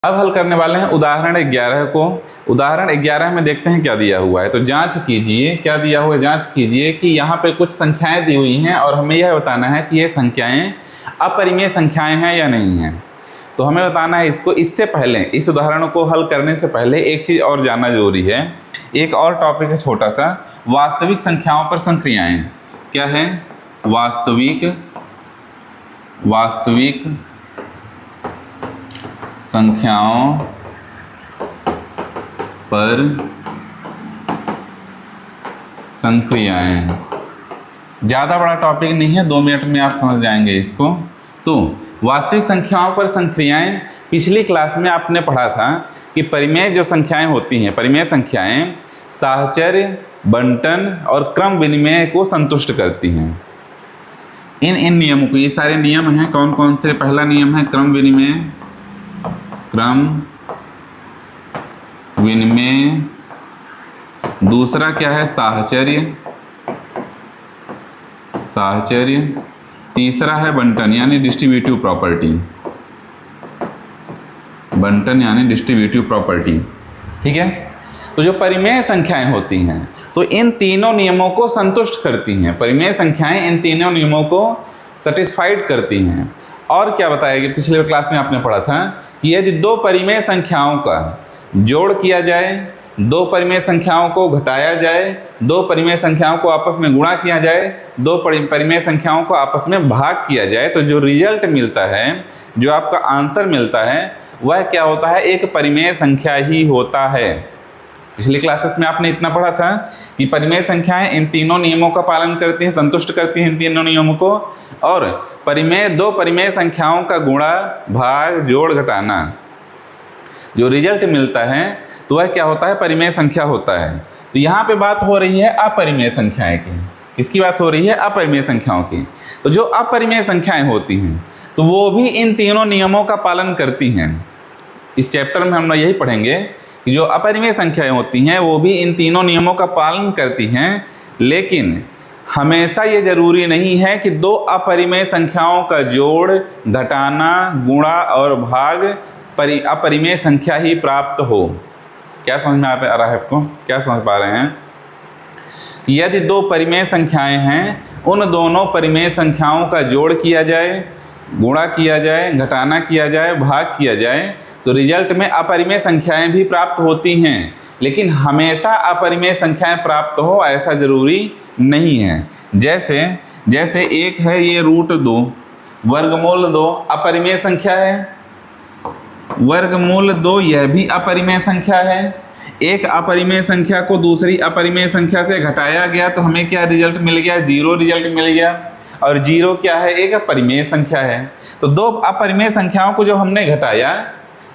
अब हल करने वाले हैं उदाहरण 11 को। उदाहरण 11 में देखते हैं क्या दिया हुआ है। तो जांच कीजिए, क्या दिया हुआ है, जांच कीजिए कि यहाँ पे कुछ संख्याएं दी हुई हैं और हमें यह बताना है कि ये संख्याएं अपरिमेय संख्याएं हैं या नहीं हैं। तो हमें बताना है इसको। इससे पहले, इस उदाहरण को हल करने से पहले एक चीज़ और जानना जरूरी है। एक और टॉपिक है छोटा सा, वास्तविक संख्याओं पर संक्रियाएं। क्या है? वास्तविक संख्याओं पर संक्रियाएं। ज़्यादा बड़ा टॉपिक नहीं है, 2 मिनट में आप समझ जाएंगे इसको। तो वास्तविक संख्याओं पर संक्रियाएं, पिछली क्लास में आपने पढ़ा था कि परिमेय जो संख्याएं होती हैं, परिमेय संख्याएं साहचर्य, बंटन और क्रम विनिमय को संतुष्ट करती हैं। इन नियमों को, ये सारे नियम हैं कौन कौन से? पहला नियम है क्रम विनिमय। दूसरा क्या है? साहचर्य। तीसरा है बंटन यानी डिस्ट्रीब्यूटिव प्रॉपर्टी। ठीक है। तो जो परिमेय संख्याएं होती हैं तो इन तीनों नियमों को संतुष्ट करती हैं। परिमेय संख्याएं इन तीनों नियमों को सेटिस्फाइड करती हैं। और क्या बताया कि पिछले क्लास में आपने पढ़ा था कि यदि 2 परिमेय संख्याओं का जोड़ किया जाए, 2 परिमेय संख्याओं को घटाया जाए, 2 परिमेय संख्याओं को आपस में गुणा किया जाए, 2 परिमेय संख्याओं को आपस में भाग किया जाए, तो जो रिजल्ट मिलता है, जो आपका आंसर मिलता है, वह क्या होता है? एक परिमेय संख्या ही होता है। पिछली क्लासेस में आपने इतना पढ़ा था कि परिमेय संख्याएं इन तीनों नियमों का पालन करती हैं, संतुष्ट करती हैं इन तीनों नियमों को। और परिमेय 2 परिमेय संख्याओं का गुणा, भाग, जोड़, घटाना, जो रिजल्ट मिलता है तो वह क्या होता है? परिमेय संख्या होता है। तो यहाँ पे बात हो रही है अपरिमेय संख्याएं की। किसकी बात हो रही है? अपरिमेय संख्याओं की। तो जो अपरिमेय संख्याएं होती हैं तो वो भी इन तीनों नियमों का पालन करती हैं। इस चैप्टर में हम यही पढ़ेंगे कि जो अपरिमेय संख्याएं होती हैं वो भी इन तीनों नियमों का पालन करती हैं, लेकिन हमेशा ये जरूरी नहीं है कि 2 अपरिमेय संख्याओं का जोड़, घटाना, गुणा और भाग अपरिमेय संख्या ही प्राप्त हो। क्या समझ में आ रहा है आपको? क्या समझ पा रहे हैं? यदि 2 परिमेय संख्याएं हैं, उन दोनों परिमेय संख्याओं का जोड़ किया जाए, गुणा किया जाए, घटाना किया जाए, भाग किया जाए, तो रिजल्ट में अपरिमेय संख्याएं भी प्राप्त होती हैं। लेकिन हमेशा अपरिमेय संख्याएं प्राप्त हो ऐसा जरूरी नहीं है। जैसे एक है ये √2, वर्गमूल 2 अपरिमेय संख्या है, वर्गमूल 2 यह भी अपरिमेय संख्या है। एक अपरिमेय संख्या को दूसरी अपरिमेय संख्या से घटाया गया तो हमें क्या रिजल्ट मिल गया? 0 रिजल्ट मिल गया। और 0 क्या है? एक अपरिमेय संख्या है। तो 2 अपरिमेय संख्याओं को जो हमने घटाया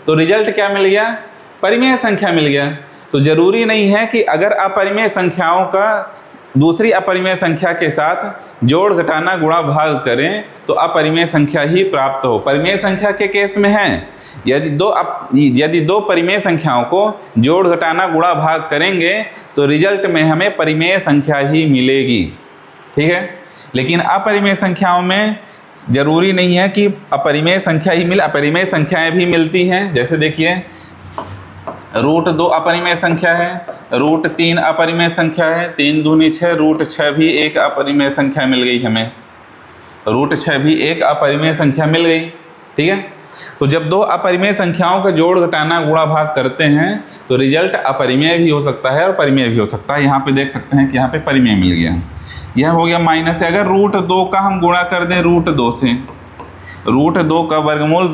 तो रिजल्ट क्या मिल गया? परिमेय संख्या मिल गया। तो जरूरी नहीं है कि अगर अपरिमेय संख्याओं का दूसरी अपरिमेय संख्या के साथ जोड़, घटाना, गुणा, भाग करें तो अपरिमेय संख्या ही प्राप्त हो। परिमेय संख्या के केस में है, यदि 2 परिमेय संख्याओं को जोड़, घटाना, गुणा, भाग करेंगे तो रिजल्ट में हमें परिमेय संख्या ही मिलेगी। ठीक है। लेकिन अपरिमेय संख्याओं में जरूरी नहीं है कि अपरिमेय संख्या ही मिले, अपरिमेय संख्याएं भी मिलती हैं। जैसे देखिए √2 अपरिमेय संख्या है, √3 अपरिमेय संख्या है, 3 दूनी 6, √6 भी एक अपरिमेय संख्या मिल गई हमें, √6 भी एक अपरिमेय संख्या मिल गई। ठीक है। तो जब 2 अपरिमेय संख्याओं का जोड़, घटाना, गुणा, भाग करते हैं तो रिजल्ट अपरिमेय भी हो सकता है और परिमेय भी हो सकता है। यहाँ पे देख सकते हैं कि यहाँ पे परिमेय मिल गया। यह हो गया माइनस है। अगर √2 का हम गुणा कर दें √2 से, √2 का वर्गमूल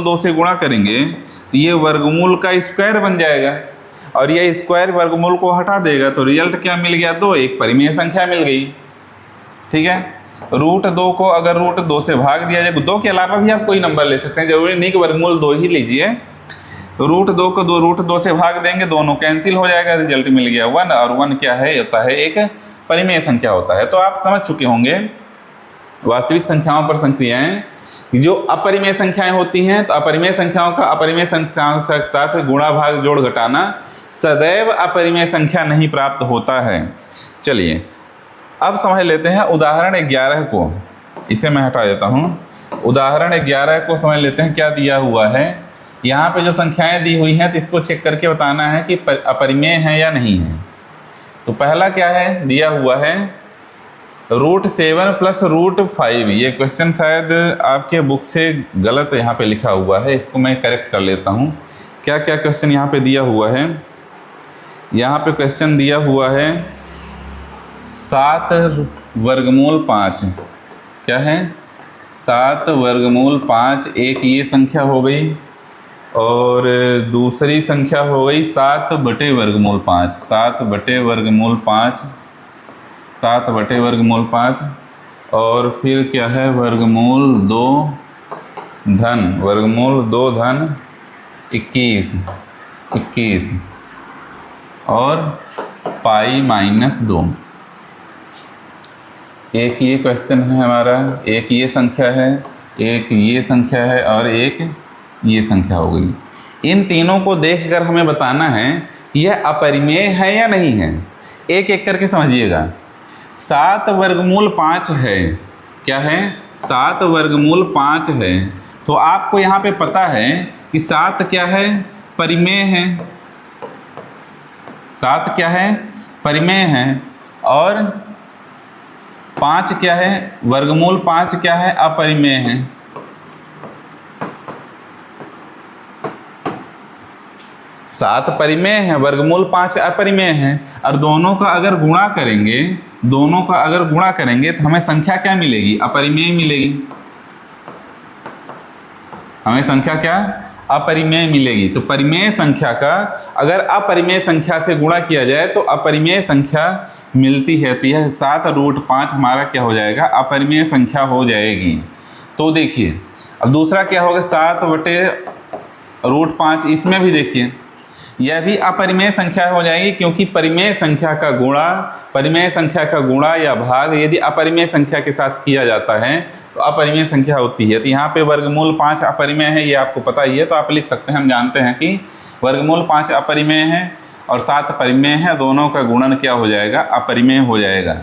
2 से गुणा करेंगे तो ये वर्गमूल का स्क्वायर बन जाएगा और ये स्क्वायर वर्गमूल को हटा देगा तो रिजल्ट क्या मिल गया? 2, एक परिमेय संख्या मिल गई। ठीक है। √2 को अगर √2 से भाग दिया जाए, 2 के अलावा भी आप कोई नंबर ले सकते हैं, जरूरी नहीं कि वर्गमूल 2 ही लीजिए। तो √2 को √2 से भाग देंगे, दोनों कैंसिल हो जाएगा, रिजल्ट मिल गया 1। और 1 क्या है? होता है एक परिमेय संख्या होता है। तो आप समझ चुके होंगे वास्तविक संख्याओं पर संक्रियाएं जो अपरिमेय संख्याएं होती हैं तो अपरिमेय संख्याओं का अपरिमेय संख्याओं के साथ गुणा, भाग, जोड़, घटाना सदैव अपरिमेय संख्या नहीं प्राप्त होता है। चलिए अब समझ लेते हैं उदाहरण 11 को। इसे मैं हटा देता हूँ। उदाहरण 11 को समझ लेते हैं क्या दिया हुआ है यहाँ पे जो संख्याएं दी हुई हैं तो इसको चेक करके बताना है कि अपरिमेय है या नहीं है। तो पहला क्या है दिया हुआ है, √7 + √5। ये क्वेश्चन शायद आपके बुक से गलत यहाँ पे लिखा हुआ है, इसको मैं करेक्ट कर लेता हूँ। क्या क्या क्वेश्चन यहाँ पे दिया हुआ है, यहाँ पे क्वेश्चन दिया हुआ है 7√5। क्या है 7√5, एक ये संख्या हो गई और दूसरी संख्या हो गई 7/√5। 7/√5, 7/√5 और फिर क्या है √2 धन 21 और π-2। एक ये क्वेश्चन है हमारा, एक ये संख्या है, एक ये संख्या है और एक ये संख्या हो गई। इन तीनों को देखकर हमें बताना है यह अपरिमेय है या नहीं है। एक एक करके समझिएगा। 7√5 है, क्या है 7√5 है, तो आपको यहाँ पे पता है कि 7 क्या है परिमेय है, 7 क्या है परिमेय है और 5 क्या है √5 क्या है अपरिमेय है। सात परिमेय है, √5 अपरिमेय है और दोनों का अगर गुणा करेंगे तो हमें संख्या क्या मिलेगी, अपरिमेय मिलेगी। हमें संख्या क्या अपरिमेय मिलेगी। तो परिमेय संख्या का अगर अपरिमेय संख्या से गुणा किया जाए तो अपरिमेय संख्या मिलती है। तो यह 7√5 हमारा क्या हो जाएगा अपरिमेय संख्या हो जाएगी। तो देखिए अब दूसरा क्या होगा 7/√5, इसमें भी देखिए यह भी अपरिमेय संख्या हो जाएगी, क्योंकि परिमेय संख्या का गुणा या भाग यदि अपरिमेय संख्या के साथ किया जाता है तो अपरिमेय संख्या होती है। तो यहाँ पे √5 अपरिमेय है, ये आपको पता ही है, तो आप लिख सकते हैं। हम जानते हैं कि √5 अपरिमेय है और 7 परिमेय है, दोनों का गुणन क्या हो जाएगा अपरिमेय हो जाएगा।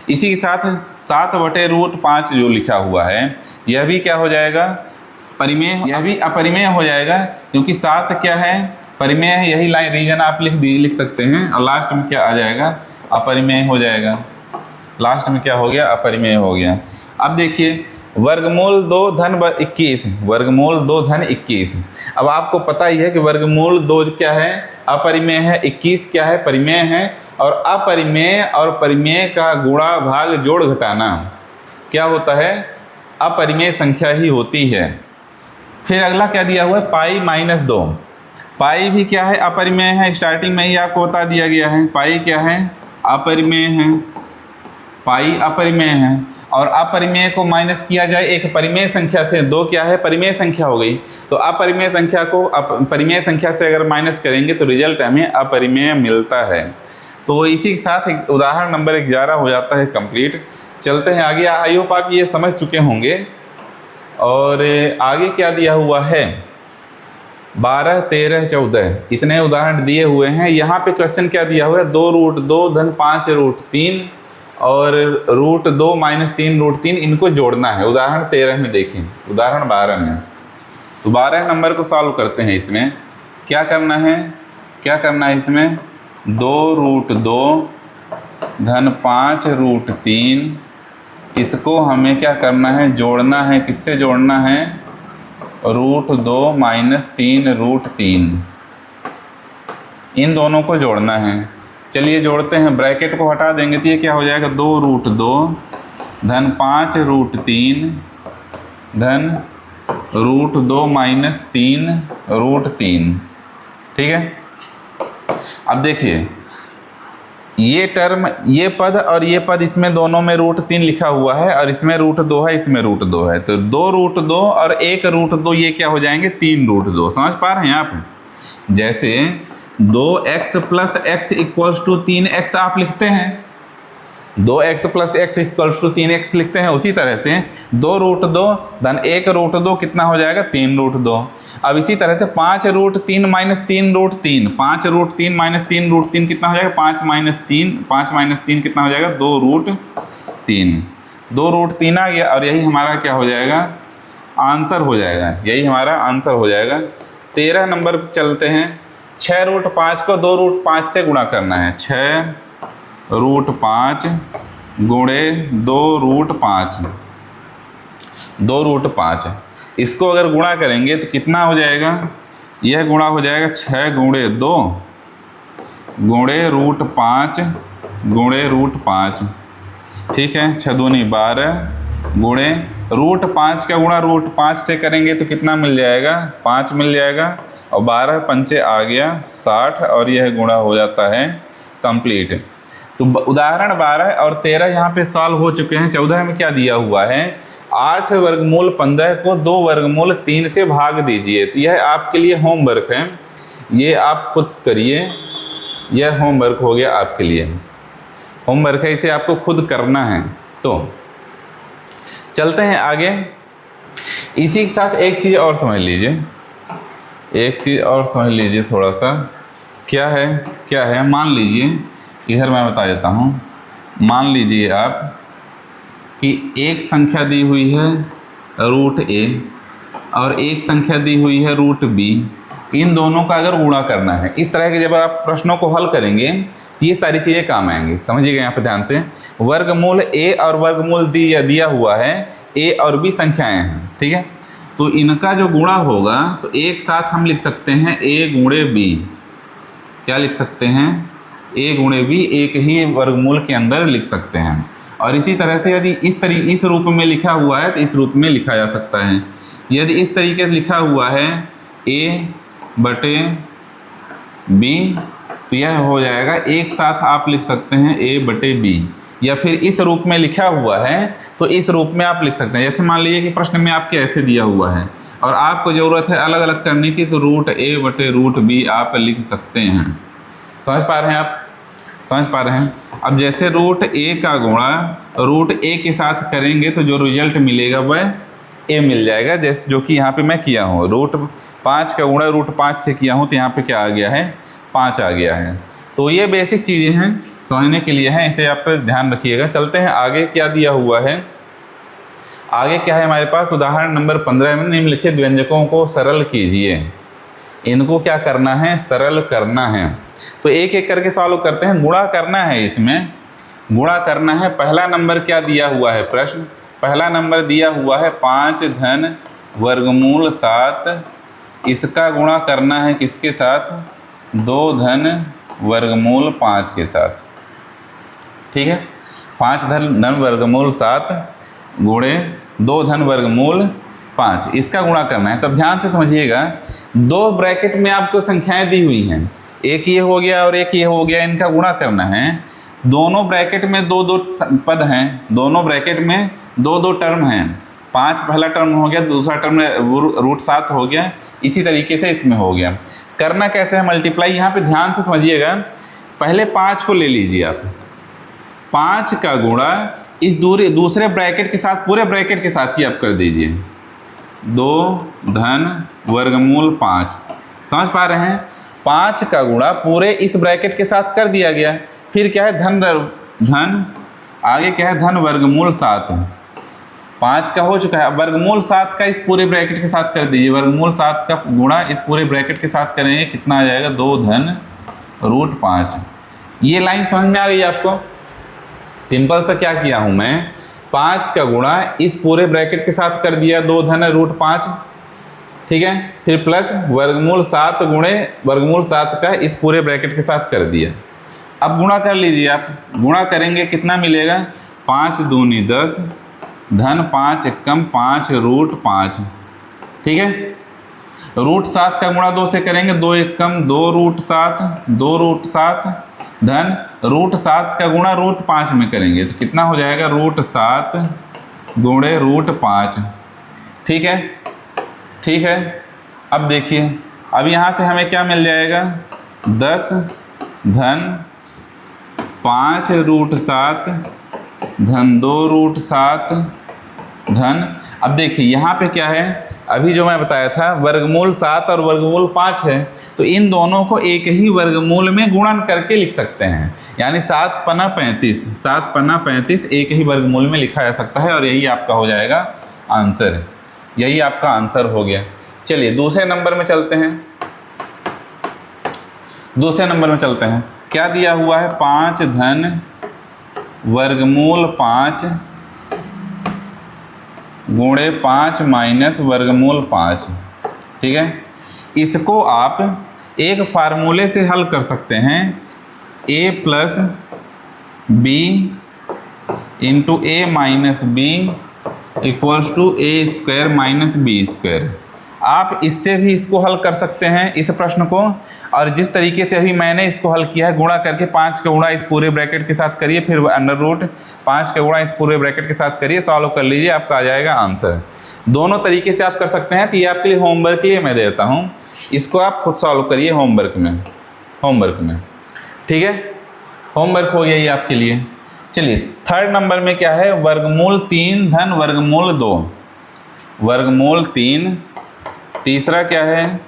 इसी के साथ 7/√5 जो लिखा हुआ है यह भी क्या हो जाएगा परिमेय, यह भी अपरिमेय हो जाएगा, क्योंकि 7 क्या है परिमेय है। यही लाइन रीजन आप लिख सकते हैं और लास्ट में क्या आ जाएगा अपरिमेय हो जाएगा। लास्ट में क्या हो गया अपरिमेय हो गया। अब देखिए √2 धन 21, √2 धन 21। अब आपको पता ही है कि √2 क्या है अपरिमेय है, 21 क्या है परिमेय है, और अपरिमेय और परिमेय का गुणा भाग जोड़ घटाना क्या होता है अपरिमेय संख्या ही होती है। फिर अगला क्या दिया हुआ है π-2। पाई भी क्या है अपरिमेय है, स्टार्टिंग में ही आपको बता दिया गया है। पाई क्या है अपरिमेय है, पाई अपरिमेय है और अपरिमेय को माइनस किया जाए एक परिमेय संख्या से, 2 क्या है परिमेय संख्या हो गई। तो अपरिमेय संख्या को परिमेय संख्या से अगर माइनस करेंगे तो रिजल्ट हमें अपरिमेय मिलता है। तो इसी के साथ उदाहरण नंबर 11 हो जाता है कंप्लीट। चलते हैं आगे। आई होप आप ये समझ चुके होंगे। और आगे क्या दिया हुआ है 12, 13, 14 इतने उदाहरण दिए हुए हैं। यहाँ पे क्वेश्चन क्या दिया हुआ है 2√2 धन 5√3 और √2 - 3√3 इनको जोड़ना है। उदाहरण 13 में देखें, उदाहरण 12 में। तो 12 नंबर को सॉल्व करते हैं। इसमें क्या करना है इसमें 2√2 धन 5√3 इसको हमें क्या करना है जोड़ना है। किससे जोड़ना है √2 - 3√3 इन दोनों को जोड़ना है। चलिए जोड़ते हैं, ब्रैकेट को हटा देंगे तो ये क्या हो जाएगा 2√2 धन 5√3 धन √2 - 3√3। ठीक है। अब देखिए ये टर्म, ये पद और ये पद, इसमें दोनों में √3 लिखा हुआ है और इसमें √2 है, इसमें √2 है। तो 2√2 और 1√2 ये क्या हो जाएंगे 3√2। समझ पा रहे हैं आप। जैसे 2x + x = 3x आप लिखते हैं, 2x + x = 3x लिखते हैं, उसी तरह से 2√2 धन 1√2 कितना हो जाएगा 3√2। अब इसी तरह से 5√3 - 3√3, 5√3 - 3√3 कितना हो जाएगा 5 - 3 कितना हो जाएगा 2√3। 2√3 आ गया और यही हमारा क्या हो जाएगा आंसर हो जाएगा, यही हमारा आंसर हो जाएगा। 13 नंबर पर चलते हैं। 6 रूट 5 को 2 रूट 5 से गुणा करना है। 6 रूट 5 गुणे 2 रूट 5, 2 रूट 5। इसको अगर गुणा करेंगे तो कितना हो जाएगा? यह गुणा हो जाएगा 6 गुणे 2 गुणे रूट 5 गुणे रूट 5, ठीक है। 6 दूनी 12 गुणे रूट 5 का गुणा रूट 5 से करेंगे तो कितना मिल जाएगा? 5 मिल जाएगा, और 12 पंचे आ गया 60, और यह गुणा हो जाता है कंप्लीट। तो उदाहरण 12 और 13 यहाँ पे सॉल्व हो चुके हैं। 14 में क्या दिया हुआ है? 8 वर्गमूल 15 को 2 वर्गमूल 3 से भाग दीजिए। तो यह आपके लिए होमवर्क है, ये आप खुद करिए। यह होमवर्क हो गया आपके लिए, होमवर्क है, इसे आपको खुद करना है। तो चलते हैं आगे। इसी के साथ एक चीज़ और समझ लीजिए, एक चीज़ और समझ लीजिए थोड़ा सा। क्या है? क्या है? मान लीजिए, इधर मैं बता देता हूँ। मान लीजिए आप कि एक संख्या दी हुई है रूट ए और एक संख्या दी हुई है रूट बी। इन दोनों का अगर गुणा करना है, इस तरह के जब आप प्रश्नों को हल करेंगे तो ये सारी चीज़ें काम आएंगी। समझिएगा यहाँ पे ध्यान से। वर्गमूल ए और वर्गमूल दिया हुआ है, ए और बी संख्याएं हैं, ठीक है। तो इनका जो गुणा होगा तो एक साथ हम लिख सकते हैं ए गुणे बी। क्या लिख सकते हैं? ए गुणे बी, एक ही वर्गमूल के अंदर लिख सकते हैं। और इसी तरह से यदि इस रूप में लिखा हुआ है तो इस रूप में लिखा जा सकता है। यदि इस तरीके से लिखा हुआ है ए बटे बी, तो यह हो जाएगा एक साथ आप लिख सकते हैं ए बटे बी। या फिर इस रूप में लिखा हुआ है तो इस रूप में आप लिख सकते हैं। जैसे मान लीजिए कि प्रश्न में आपके ऐसे दिया हुआ है और आपको ज़रूरत है अलग अलग करने की, तो रूट ए बटे रूट बी आप लिख सकते हैं। समझ पा रहे हैं आप? समझ पा रहे हैं? अब जैसे रूट ए का गुणा रूट ए के साथ करेंगे तो जो रिजल्ट मिलेगा वह ए मिल जाएगा, जैसे जो कि यहाँ पे मैं किया हूँ। रूट 5 का गुणा रूट 5 से किया हूँ तो यहाँ पे क्या आ गया है? 5 आ गया है। तो ये बेसिक चीज़ें हैं, समझने के लिए हैं, इसे आप ध्यान रखिएगा। चलते हैं आगे। क्या दिया हुआ है आगे? क्या है हमारे पास? उदाहरण नंबर 15 में निम्नलिखित व्यंजकों को सरल कीजिए। इनको क्या करना है? सरल करना है। तो एक एक करके सॉल्व करते हैं। गुणा करना है, इसमें गुणा करना है। पहला नंबर क्या दिया हुआ है? प्रश्न पहला नंबर दिया हुआ है 5 धन वर्गमूल 7। इसका गुणा करना है किसके साथ? 2 धन वर्गमूल 5 के साथ, ठीक है। 5 धन वर्गमूल 7 गुणे 2 धन वर्गमूल 5, इसका गुणा करना है। तब ध्यान से समझिएगा, 2 ब्रैकेट में आपको संख्याएं दी हुई हैं, एक ये हो गया और एक ये हो गया, इनका गुणा करना है। दोनों ब्रैकेट में 2-2 पद हैं, दोनों ब्रैकेट में 2-2 टर्म हैं। 5 पहला टर्म हो गया, दूसरा टर्म रूट 7 हो गया, इसी तरीके से इसमें हो गया। करना कैसे है? मल्टीप्लाई। यहाँ पे ध्यान से समझिएगा, पहले 5 को ले लीजिए आप। 5 का गुणा इस दूसरे ब्रैकेट के साथ, पूरे ब्रैकेट के साथ ही आप कर दीजिए। 2 धन वर्गमूल 5। समझ पा रहे हैं? 5 का गुणा पूरे इस ब्रैकेट के साथ कर दिया गया। फिर क्या है? धन आगे क्या है? धन वर्गमूल 7। 5 का हो चुका है, अब वर्गमूल 7 का इस पूरे ब्रैकेट के साथ कर दीजिए। वर्गमूल 7 का गुणा इस पूरे ब्रैकेट के साथ करेंगे, कितना आ जाएगा? 2 धन रूट 5। ये लाइन समझ में आ गई आपको? सिंपल सा क्या किया हूँ मैं? 5 का गुणा इस पूरे ब्रैकेट के साथ कर दिया, 2 धन रूट 5, ठीक है। फिर प्लस वर्गमूल 7 गुणे वर्गमूल 7 का इस पूरे ब्रैकेट के साथ कर दिया। अब गुणा कर लीजिए आप। गुणा करेंगे कितना मिलेगा? 5 दूनी 10 धन 5 एकम 5 रूट 5, ठीक है। रूट 7 का गुणा 2 से करेंगे, 2 एकम 2 रूट 7, 2 रूट 7 धन रूट 7 का गुणा रूट 5 में करेंगे तो कितना हो जाएगा? रूट 7 गुणे रूट 5, ठीक है। ठीक है, अब देखिए, अब यहाँ से हमें क्या मिल जाएगा? 10 धन 5 रूट 7 धन 2 रूट 7 धन, अब देखिए यहाँ पे क्या है, अभी जो मैं बताया था वर्गमूल 7 और वर्गमूल 5 है, तो इन दोनों को एक ही वर्गमूल में गुणन करके लिख सकते हैं। यानी 7 पन्ना 35, 7 पन्ना 35 एक ही वर्गमूल में लिखा जा सकता है और यही आपका हो जाएगा आंसर। यही आपका आंसर हो गया। चलिए दूसरे नंबर में चलते हैं। दूसरे नंबर में चलते हैं, क्या दिया हुआ है, 5 धन वर्गमूल 5 गुणे 5 माइनस वर्गमूल 5। ठीक है, इसको आप एक फार्मूले से हल कर सकते हैं, a plus b into a minus b equals to a square minus b square. आप इससे भी इसको हल कर सकते हैं इस प्रश्न को, और जिस तरीके से अभी मैंने इसको हल किया है, गुणा करके 5 का गुणा इस पूरे ब्रैकेट के साथ करिए, फिर अंडर रूट 5 का गुणा इस पूरे ब्रैकेट के साथ करिए, सॉल्व कर लीजिए, आपका आ जाएगा आंसर। दोनों तरीके से आप कर सकते हैं, तो ये आपके लिए होमवर्क के लिए मैं देता हूँ, इसको आप खुद सॉल्व करिए होमवर्क में। ठीक है, होमवर्क हो गया ये आपके लिए। चलिए थर्ड नंबर में क्या है, वर्गमूल 3 धन वर्गमूल 2, वर्गमूल 3। तीसरा क्या है,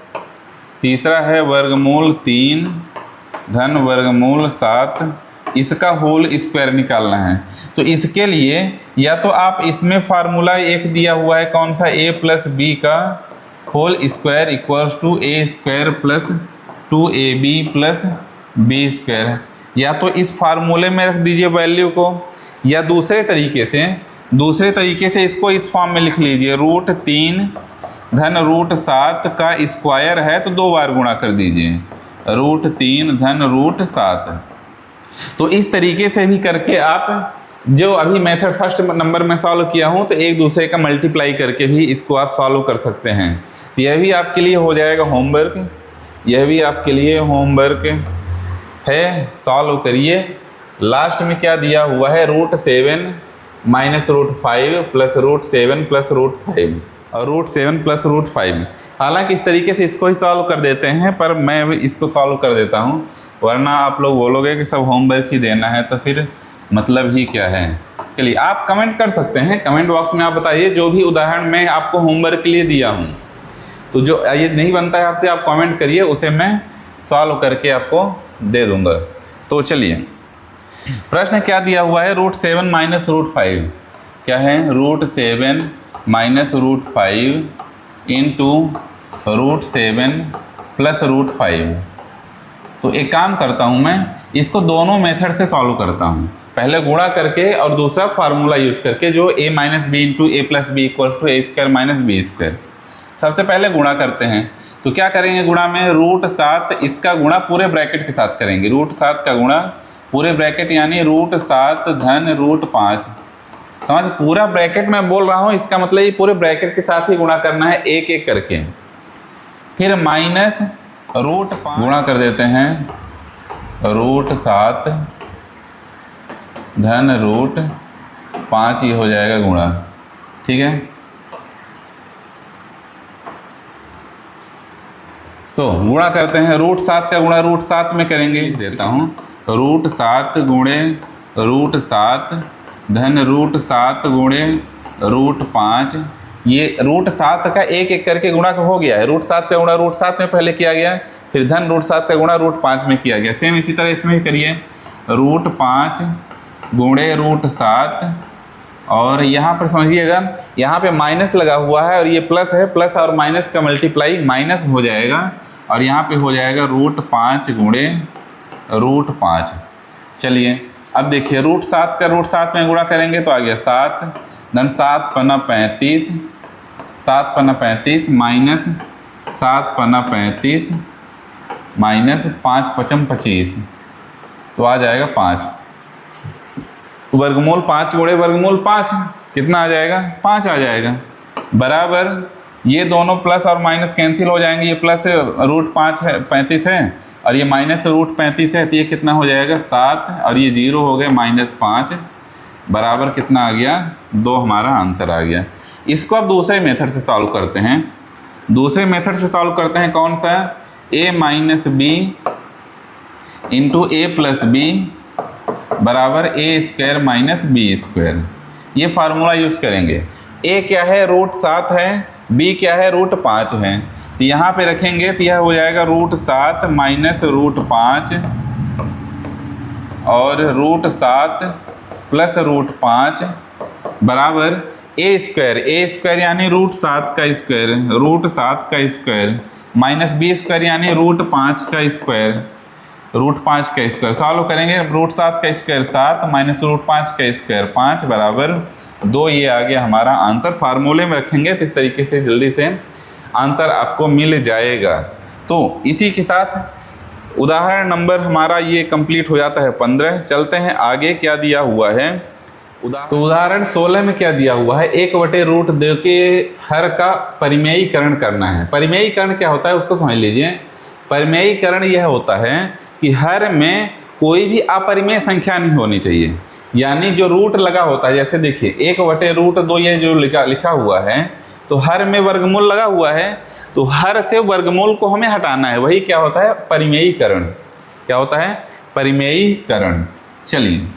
तीसरा है वर्गमूल 3 धन वर्गमूल 7, इसका होल स्क्वायर निकालना है। तो इसके लिए या तो आप इसमें फार्मूला एक दिया हुआ है, कौन सा, a प्लस बी का whole square equals to a square plus 2ab plus b square, या तो इस फार्मूले में रख दीजिए वैल्यू को, या दूसरे तरीके से इसको इस फॉर्म में लिख लीजिए, रूट 3 धन रूट 7 का स्क्वायर है तो 2 बार गुणा कर दीजिए, रूट 3 धन रूट 7। तो इस तरीके से भी करके आप जो अभी मेथड फर्स्ट नंबर में सॉल्व किया हूँ, तो एक दूसरे का मल्टीप्लाई करके भी इसको आप सॉल्व कर सकते हैं। तो यह भी आपके लिए हो जाएगा होमवर्क, यह भी आपके लिए होमवर्क है, सॉल्व करिए। लास्ट में क्या दिया हुआ है, root 7 minus root 5 plus root 7 plus root 5 और रूट 7 प्लस रूट 5। हालांकि इस तरीके से इसको ही सॉल्व कर देते हैं, पर मैं इसको सॉल्व कर देता हूं, वरना आप लोग बोलोगे कि सब होमवर्क ही देना है, तो फिर मतलब ही क्या है। चलिए आप कमेंट कर सकते हैं, कमेंट बॉक्स में आप बताइए जो भी उदाहरण मैं आपको होमवर्क के लिए दिया हूं, तो जो ये नहीं बनता है आपसे, आप कमेंट करिए, उसे मैं सॉल्व करके आपको दे दूंगा। तो चलिए प्रश्न क्या दिया हुआ है, रूट 7 माइनस रूट 5 क्या है, root 7 minus root 5 into root 7 plus root 5। तो एक काम करता हूँ, मैं इसको दोनों मेथड से सॉल्व करता हूँ, पहले गुणा करके और दूसरा फार्मूला यूज करके, जो a minus b into a plus b equals to a square minus b square. सबसे पहले गुणा करते हैं, तो क्या करेंगे गुणा में, रूट 7 इसका गुणा पूरे ब्रैकेट के साथ करेंगे, रूट 7 का गुणा पूरे ब्रैकेट यानी रूट 7 धन रूट 5। समझ, पूरा ब्रैकेट मैं बोल रहा हूँ, इसका मतलब ये पूरे ब्रैकेट के साथ ही गुणा करना है एक एक करके। फिर माइनस रूट 5 गुणा कर देते हैं, रूट 7 धन रूट 5, ये हो जाएगा गुणा। ठीक है, तो गुणा करते हैं, रूट 7 का गुणा रूट 7 में करेंगे, देता हूँ, रूट 7 गुणे रूट 7 धन रूट 7 गुणे रूट 5। ये रूट 7 का एक एक करके गुणा हो गया है, रूट 7 का गुणा रूट 7 में पहले किया गया, फिर धन रूट 7 का गुणा रूट 5 में किया गया। सेम इसी तरह इसमें भी करिए, रूट 5 गुणे रूट 7, और यहाँ पर समझिएगा, यहाँ पे माइनस लगा हुआ है और ये प्लस है, प्लस और माइनस का मल्टीप्लाई माइनस हो जाएगा, और यहाँ पे हो जाएगा रूट 5 गुणे रूट 5। चलिए अब देखिए, रूट 7 का रूट 7 में गुणा करेंगे तो आ गया 7 धन 7 पन्ना 35, 7 पन्ना 35 माइनस 7 पन्ना 35 माइनस 5 पचम 25, तो आ जाएगा 5। वर्गमूल 5 गुणे वर्गमूल 5 कितना आ जाएगा, 5 आ जाएगा, बराबर ये दोनों प्लस और माइनस कैंसिल हो जाएंगे, ये प्लस रूट 5 है 35 है, और ये माइनस रूट 35 है, तो ये कितना हो जाएगा 7, और ये 0 हो गए -5, बराबर कितना आ गया 2, हमारा आंसर आ गया। इसको अब दूसरे मेथड से सॉल्व करते हैं, दूसरे मेथड से सॉल्व करते हैं, कौन सा, a minus b into a plus b बराबर a square minus b square. ये फार्मूला यूज करेंगे, a क्या है रूट 7 है, b क्या है रूट 5 है, तो यहाँ पे रखेंगे तो यह हो जाएगा रूट 7 माइनस रूट 5 और रूट 7 प्लस रूट 5 बराबर ए स्क्वायर यानी √7 का स्क्वायर, √7 का स्क्वायर माइनस बी स्क्वायर यानी √5 का स्क्वायर, √5 का स्क्वायर सॉल्व करेंगे। √7 का स्क्वायर 7 माइनस √5 का स्क्वायर 5 बराबर 2। ये आ गया हमारा आंसर। फार्मूले में रखेंगे तो इस तरीके से जल्दी से आंसर आपको मिल जाएगा। तो इसी के साथ उदाहरण नंबर हमारा ये कंप्लीट हो जाता है 15। चलते हैं आगे, क्या दिया हुआ है। तो उदाहरण 16 में क्या दिया हुआ है, 1/√2 के हर का परिमेयीकरण करना है। परिमेयीकरण क्या होता है उसको समझ लीजिए। परिमेयीकरण यह होता है कि हर में कोई भी अपरिमेय संख्या नहीं होनी चाहिए, यानी जो रूट लगा होता है, जैसे देखिए 1/√2 ये जो लिखा हुआ है, तो हर में वर्गमूल लगा हुआ है, तो हर से वर्गमूल को हमें हटाना है। वही क्या होता है, परिमेयीकरण। क्या होता है, परिमेयीकरण। चलिए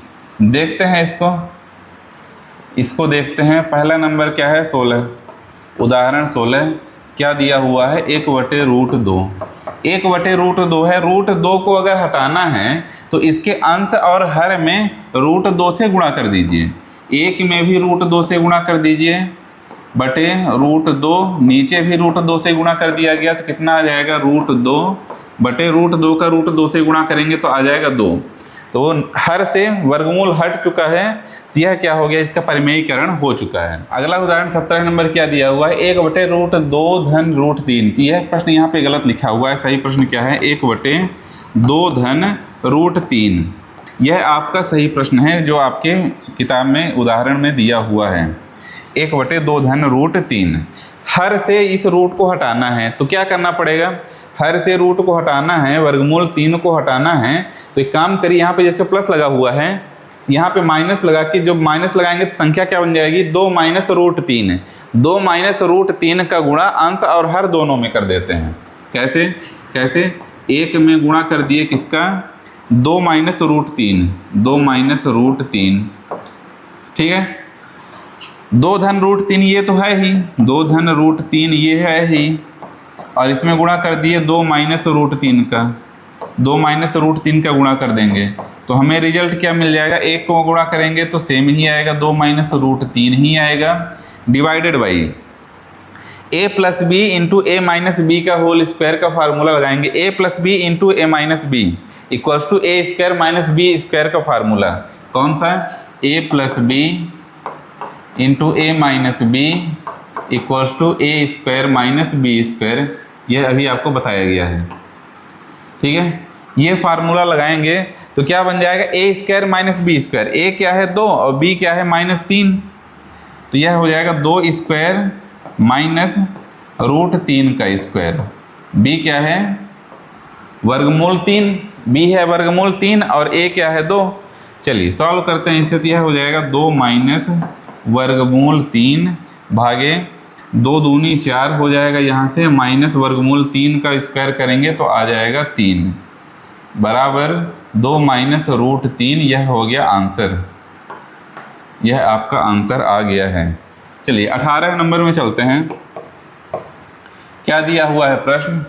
देखते हैं इसको देखते हैं। पहला नंबर क्या है, 16, उदाहरण 16 क्या दिया हुआ है, 1/√2। 1/√2 है। √2 को अगर हटाना है तो इसके अंश और हर में √2 से गुणा कर दीजिए। एक में भी √2 से गुणा कर दीजिए बटे √2, नीचे भी √2 से गुणा कर दिया गया तो कितना आ जाएगा, √2 बटे √2 का √2 से गुणा करेंगे तो आ जाएगा 2। तो हर से वर्गमूल हट चुका है, यह क्या हो गया, इसका परिमेयीकरण हो चुका है। अगला उदाहरण 17 नंबर क्या दिया हुआ है, 1/√2 धन √3। तो यह प्रश्न यहाँ पे गलत लिखा हुआ है। सही प्रश्न क्या है, 1/2 धन √3। यह आपका सही प्रश्न है जो आपके किताब में उदाहरण में दिया हुआ है, 1/2 धन √3। हर से इस रूट को हटाना है तो क्या करना पड़ेगा, हर से रूट को हटाना है, वर्गमूल 3 को हटाना है। तो एक काम करिए, यहाँ पे जैसे प्लस लगा हुआ है, यहाँ पे माइनस लगा के, जब माइनस लगाएंगे तो संख्या क्या बन जाएगी, 2 माइनस √3। 2 माइनस √3 का गुणा अंश और हर दोनों में कर देते हैं। कैसे एक में गुणा कर दिए किसका, 2 माइनस √3, 2 माइनस √3, ठीक है। 2 धन √3 ये तो है ही, 2 धन √3 ये है ही, और इसमें गुणा कर दिए 2 माइनस √3 का, 2 माइनस √3 का गुणा कर देंगे तो हमें रिजल्ट क्या मिल जाएगा, एक को गुणा करेंगे तो सेम ही आएगा, 2 माइनस √3 ही आएगा, divided by a plus b into a minus b का होल स्क्वायर का फार्मूला लगाएंगे। a plus b into a minus b equals to a square minus b square का फार्मूला कौन सा, a plus b into a minus b equals to a square minus b square. यह अभी आपको बताया गया है, ठीक है। ये फार्मूला लगाएंगे तो क्या बन जाएगा, ए स्क्वायर माइनस बी स्क्वायर। ए क्या है 2 और बी क्या है -3, तो यह हो जाएगा 2 स्क्वायर माइनस √3 का स्क्वायर। बी क्या है, वर्गमूल 3, बी है वर्गमूल 3 और ए क्या है 2। चलिए सॉल्व करते हैं इससे, तो यह हो जाएगा 2 माइनस वर्गमूल 3 भागे 2 दूनी 4 हो जाएगा, यहाँ से माइनस वर्गमूल 3 का स्क्वायर करेंगे तो आ जाएगा 3 बराबर 2 माइनस √3। यह हो गया आंसर, यह आपका आंसर आ गया है। चलिए 18 नंबर में चलते हैं। क्या दिया हुआ है, प्रश्न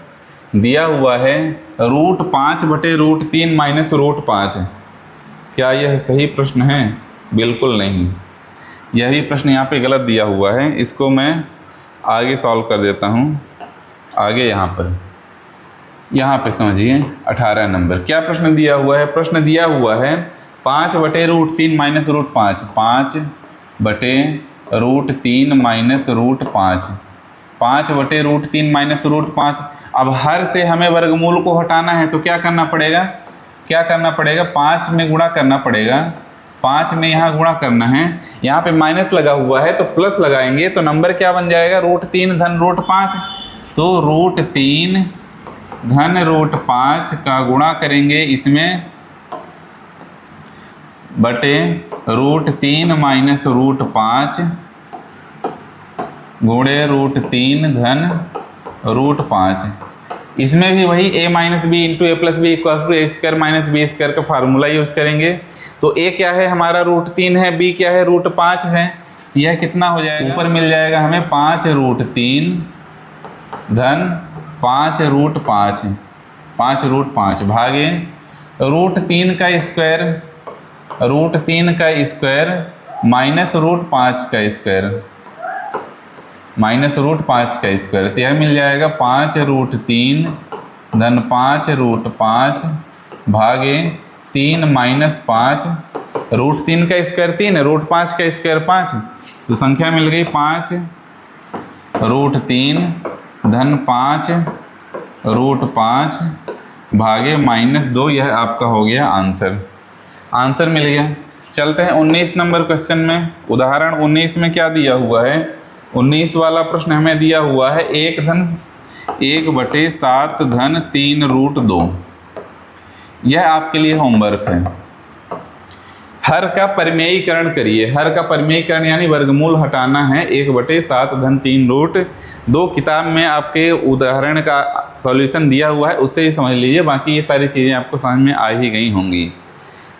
दिया हुआ है √5/√3 माइनस √5। क्या यह सही प्रश्न है, बिल्कुल नहीं, यह भी प्रश्न यहाँ पे गलत दिया हुआ है। इसको मैं आगे सॉल्व कर देता हूँ। आगे यहाँ पे समझिए 18 नंबर क्या प्रश्न दिया हुआ है। प्रश्न दिया हुआ है 5/√3 माइनस √5, 5/√3 माइनस √5, 5/√3 माइनस √5। अब हर से हमें वर्गमूल को हटाना है तो क्या करना पड़ेगा, 5 में गुणा करना पड़ेगा, 5 में यहाँ गुणा करना है। यहाँ पे माइनस लगा हुआ है तो प्लस लगाएंगे तो नंबर क्या बन जाएगा, √3 धन √5। तो √3 धन √5 का गुणा करेंगे इसमें बटे √3 माइनस √5 गुणे √3 धन √5। इसमें भी वही a minus b into a plus b equals to a square minus b square का फार्मूला यूज़ करेंगे। तो a क्या है हमारा √3 है, b क्या है √5 है, तो यह कितना हो जाएगा, ऊपर मिल जाएगा हमें 5√3 धन 5√5, 5√5 भागे √3 का स्क्वायर, √3 का स्क्वायर माइनस √5 का स्क्वायर, माइनस रूट 5 का स्क्वायर, तो यह मिल जाएगा 5√3 धन 5√5 भागे 3 माइनस 5, √3 का स्क्वायर 3 है, √5 का स्क्वायर 5, तो संख्या मिल गई 5√3 धन 5√5 भागे -2। यह आपका हो गया आंसर मिल गया। चलते हैं 19 नंबर क्वेश्चन में। उदाहरण 19 में क्या दिया हुआ है? 19 वाला प्रश्न हमें दिया हुआ है 1/7 धन 3√2। यह आपके लिए होमवर्क है। हर का परिमेयीकरण करिए। हर का परिमेयीकरण यानी वर्गमूल हटाना है। 1/7 धन 3√2 किताब में आपके उदाहरण का सॉल्यूशन दिया हुआ है, उससे ही समझ लीजिए। बाकी ये सारी चीज़ें आपको समझ में आ ही गई होंगी।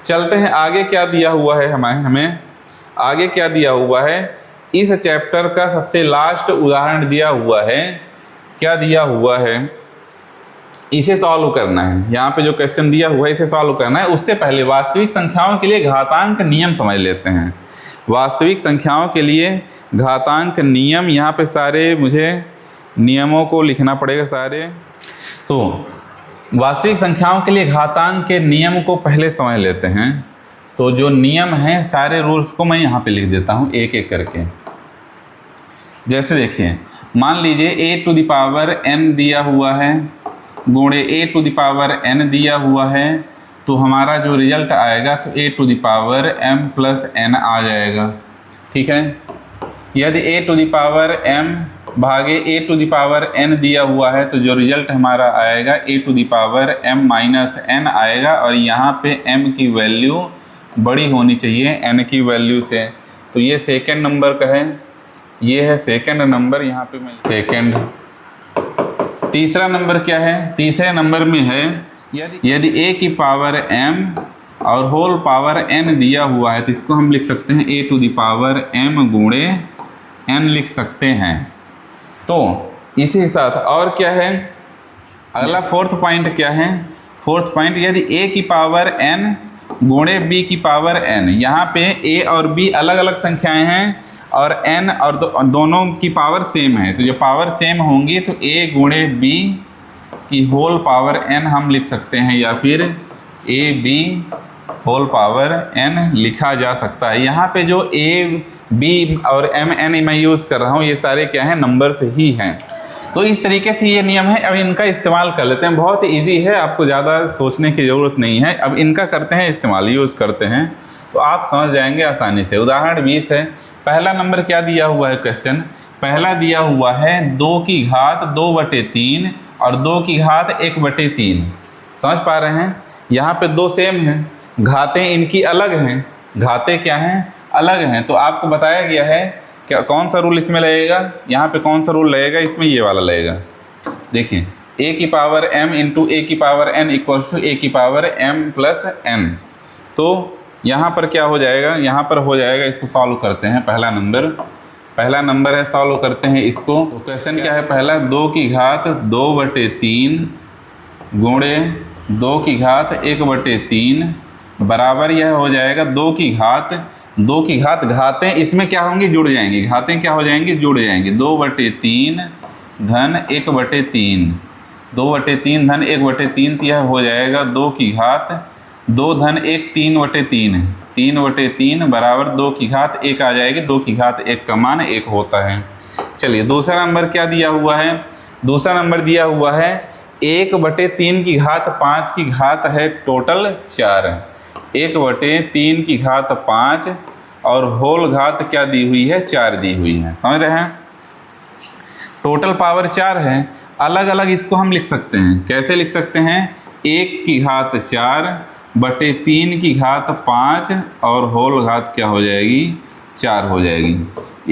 चलते हैं आगे क्या दिया हुआ है हमें आगे क्या दिया हुआ है? इस चैप्टर का सबसे लास्ट उदाहरण दिया हुआ है। क्या दिया हुआ है? इसे सॉल्व करना है। यहाँ पे जो क्वेश्चन दिया हुआ है इसे सॉल्व करना है। उससे पहले वास्तविक संख्याओं के लिए घातांक नियम समझ लेते हैं। वास्तविक संख्याओं के लिए घातांक नियम, यहाँ पे सारे मुझे नियमों को लिखना पड़ेगा सारे। तो वास्तविक संख्याओं के लिए घातांक के नियम को पहले समझ लेते हैं। तो जो नियम हैं सारे रूल्स को मैं यहाँ पे लिख देता हूँ एक एक करके। जैसे देखिए, मान लीजिए a⁴n दिया हुआ है गुणे a⁴n दिया हुआ है, तो हमारा जो रिजल्ट आएगा तो a⁴m+n आ जाएगा। ठीक है। यदि a⁴m भागे a⁴n दिया हुआ है तो जो रिजल्ट हमारा आएगा a⁴m-n आएगा। और यहाँ पे m की वैल्यू बड़ी होनी चाहिए n की वैल्यू से। तो ये सेकंड नंबर का है, ये है सेकंड नंबर, यहाँ पे मैं सेकंड। तीसरा नंबर क्या है? तीसरे नंबर में है यदि a⁴m और होल पावर n दिया हुआ है तो इसको हम लिख सकते हैं a⁴m गुणे n लिख सकते हैं। तो इसी के साथ और क्या है? अगला फोर्थ पॉइंट क्या है? फोर्थ पॉइंट, यदि a⁴n गुणे b⁴n, यहाँ पे a और b अलग अलग संख्याएं हैं और n और दोनों की पावर सेम है। तो जो पावर सेम होंगी तो a गुणे b की होल पावर n हम लिख सकते हैं, या फिर ab होल पावर n लिखा जा सकता है। यहाँ पे जो a b और m n मैं यूज़ कर रहा हूँ ये सारे क्या हैं? नंबर से ही हैं। तो इस तरीके से ये नियम है। अब इनका इस्तेमाल कर लेते हैं। बहुत इजी है, आपको ज़्यादा सोचने की ज़रूरत नहीं है। अब इनका करते हैं इस्तेमाल, यूज़ करते हैं तो आप समझ जाएंगे आसानी से। उदाहरण 20 है। पहला नंबर क्या दिया हुआ है क्वेश्चन? पहला दिया हुआ है 2 की घात 2/3 और 2 की घात 1/3। समझ पा रहे हैं? यहाँ पे दो सेम हैं, घातें इनकी अलग हैं। घातें क्या हैं? अलग हैं। तो आपको बताया गया है क्या कौन सा रूल इसमें लगेगा? यहाँ पे कौन सा रूल लगेगा? इसमें ये वाला लगेगा। देखिए, a⁴m into a⁴n equals to a⁴m+n। तो यहाँ पर क्या हो जाएगा? यहाँ पर हो जाएगा, इसको सॉल्व करते हैं। पहला नंबर है, सॉल्व करते हैं इसको। तो क्वेश्चन क्या है? पहला 2 की घात 2/3 गुणे 2 की घात 1/3 बराबर यह हो जाएगा 2 की घात घातें इसमें क्या होंगी? जुड़ जाएंगी। घातें क्या हो जाएंगी? जुड़ जाएंगी। 2/3 धन 1/3, 2/3 धन 1/3, तो यह हो जाएगा 2 की घात 2 धन 1 3/3, 3/3 बराबर 2 की घात 1 आ जाएगी। 2 की घात 1 का मान 1 होता है। चलिए, दूसरा नंबर क्या दिया हुआ है? दूसरा नंबर दिया हुआ है 1/3 की घात 5 की घात है टोटल 4। 1/3 की घात 5 और होल घात क्या दी हुई है? 4 दी हुई है। समझ रहे हैं? टोटल पावर 4 है। अलग अलग इसको हम लिख सकते हैं। कैसे लिख सकते हैं? 1 की घात 4/3 की घात 5 और होल घात क्या हो जाएगी? 4 हो जाएगी।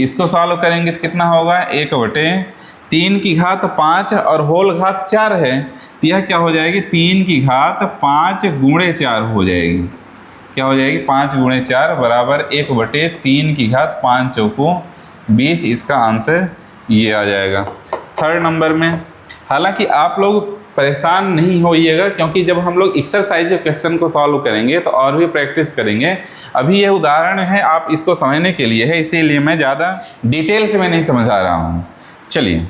इसको सॉल्व करेंगे तो कितना होगा? 1/3 की घात 5 और होल घात 4 है, तो यह क्या हो जाएगी? 3 की घात 5 गुणे 4 हो जाएगी। क्या हो जाएगी? 5 गुणे 4 बराबर 1/3 की घात 5 चौको 20। इसका आंसर ये आ जाएगा। थर्ड नंबर में, हालांकि आप लोग परेशान नहीं होइएगा, क्योंकि जब हम लोग एक्सरसाइज क्वेश्चन को सॉल्व करेंगे तो और भी प्रैक्टिस करेंगे। अभी यह उदाहरण है, आप इसको समझने के लिए है, इसीलिए मैं ज़्यादा डिटेल से मैं नहीं समझा रहा हूँ। चलिए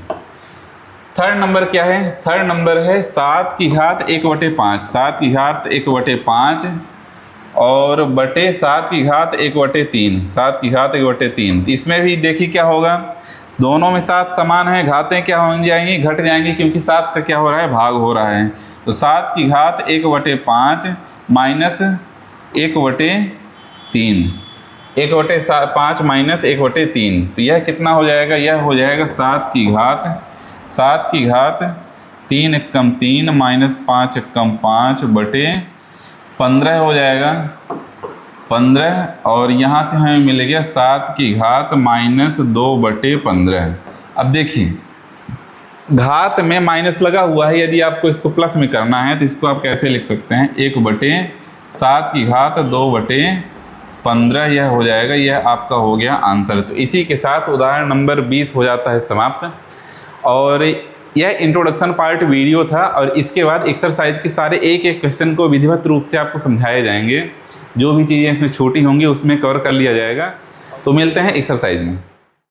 थर्ड नंबर क्या है, थर्ड नंबर है 7 की घात 1/5, 7 की घात 1/5 और बटे 7 की घात 1/3, 7 की घात 1/3। तो इसमें भी देखिए क्या होगा, दोनों में 7 समान है, घातें क्या हो जाएंगी, घट जाएंगी, क्योंकि 7 का क्या हो रहा है, भाग हो रहा है। तो 7 की घात 1/5 माइनस 1/3, 1/5 माइनस 1/3, तो यह कितना हो जाएगा, यह हो जाएगा 7 की घात 3 कम 3 माइनस 5 कम 5 बटे 15 हो जाएगा 15, और यहाँ से हमें मिल गया 7 की घात माइनस 2/15। अब देखिए घात में माइनस लगा हुआ है, यदि आपको इसको प्लस में करना है तो इसको आप कैसे लिख सकते हैं, 1/7 की घात 2/15, यह हो जाएगा, यह आपका हो गया आंसर। तो इसी के साथ उदाहरण नंबर 20 हो जाता है समाप्त। और यह इंट्रोडक्शन पार्ट वीडियो था, और इसके बाद एक्सरसाइज के सारे एक एक क्वेश्चन को विधिवत रूप से आपको समझाए जाएंगे। जो भी चीज़ें इसमें छोटी होंगी उसमें कवर कर लिया जाएगा। तो मिलते हैं एक्सरसाइज में।